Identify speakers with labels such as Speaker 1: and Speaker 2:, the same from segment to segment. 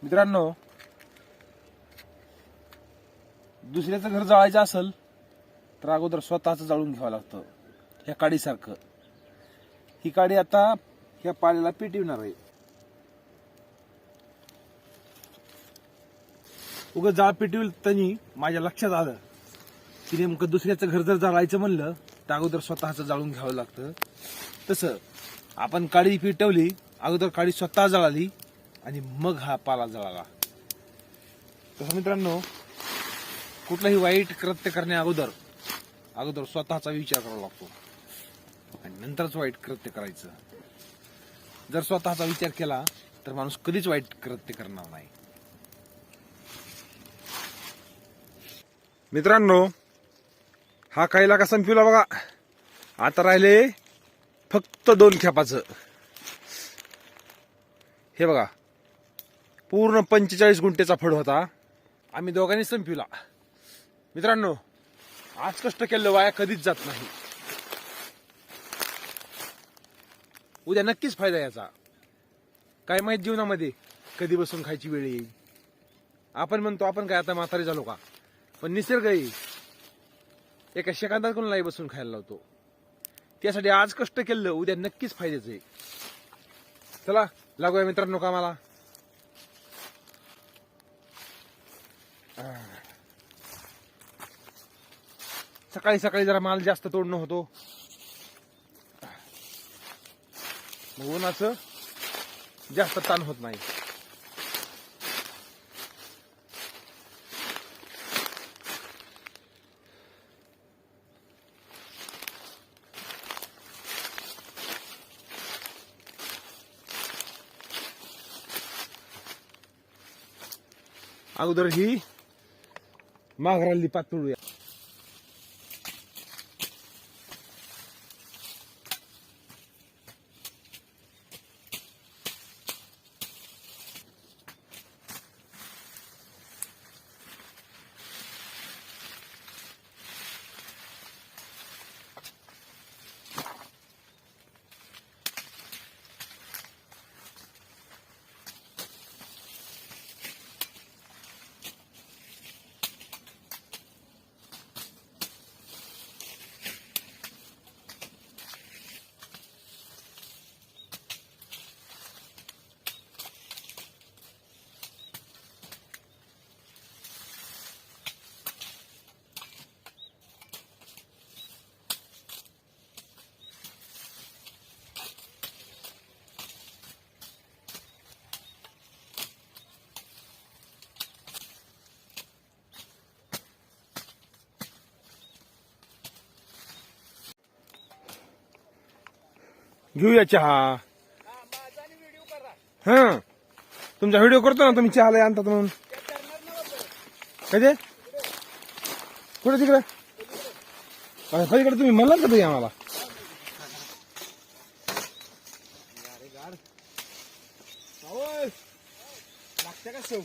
Speaker 1: मित्रांनो, दुसऱ्याचं घर जाळायचं असेल तर अगोदर स्वतःच जाळून घ्यावं लागतं. ह्या काडीसारखं ही काडी आता ह्या पाल्याला पेटविणार आहे. उगा जाळ पेटविल तनी माझ्या लक्षात आलं की नेमकं दुसऱ्याचं घर जर जाळायचं म्हणलं तर अगोदर स्वतःच जाळून घ्यावं लागतं. तसं आपण काडी पेटवली, अगोदर काडी स्वतः जळाली आणि मग हा पाला जळाला. तसं मित्रांनो, कुठलंही वाईट कृत्य करण्या अगोदर स्वतःचा विचार करावा लागतो आणि नंतरच वाईट कृत्य करायचं. जर स्वतःचा विचार केला तर माणूस कधीच वाईट कृत्य करणार नाही. मित्रांनो, हा कायला का संपला बघा. आता राहिले फक्त 2 खेपाचं. हे बघा, पूर्ण 45 गुंठेचा फड होता. आम्ही दोघांनी संपविला. मित्रांनो, आज कष्ट केलं वाया कधीच जात नाही. उद्या नक्कीच फायदा याचा. काय माहित जीवनामध्ये कधी बसून खायची वेळ येईल. आपण म्हणतो आपण काय आता म्हातारे झालो का, पण निसर्ग एका शेकांदात कोणालाही बसून खायला लावतो. त्यासाठी आज कष्ट केलं उद्या नक्कीच फायद्याचं आहे. चला लागूया मित्रांनो कामाला. सकाळी सकाळी जरा माल जास्त तोडणं होतो, मग उन्हाचं जास्त ताण होत नाही. अगोदर ही माघराली पात तोडूया. घेऊया चहा. हा, तुमचा व्हिडिओ करतो ना तुम्ही. चहाला आणतात म्हणून. कधी कुठे तिकडे पलीकडे तुम्ही म्हणलात का तुम्ही आम्हाला. लागते का शेव.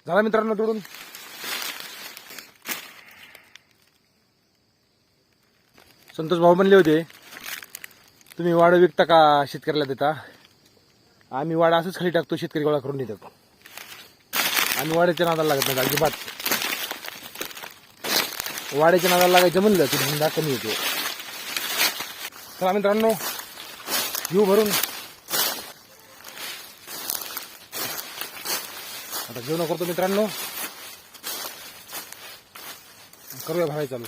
Speaker 1: झाला मित्रांनो तोडून. संतोष भाऊ म्हणले होते तुम्ही वाड विकता का शेतकऱ्याला देता. आम्ही वाडा असंच खाली टाकतो, शेतकरी गोळा करून देतो. आम्ही वाड्याच्या नादाला लागत नाही अजिबात. वाड्याच्या नादाला लागायचं म्हणलं की धंदा कमी येतो. चला मित्रांनो घेऊ भरून. आता जेवण करतो मित्रांनो, करूया भाई चालू.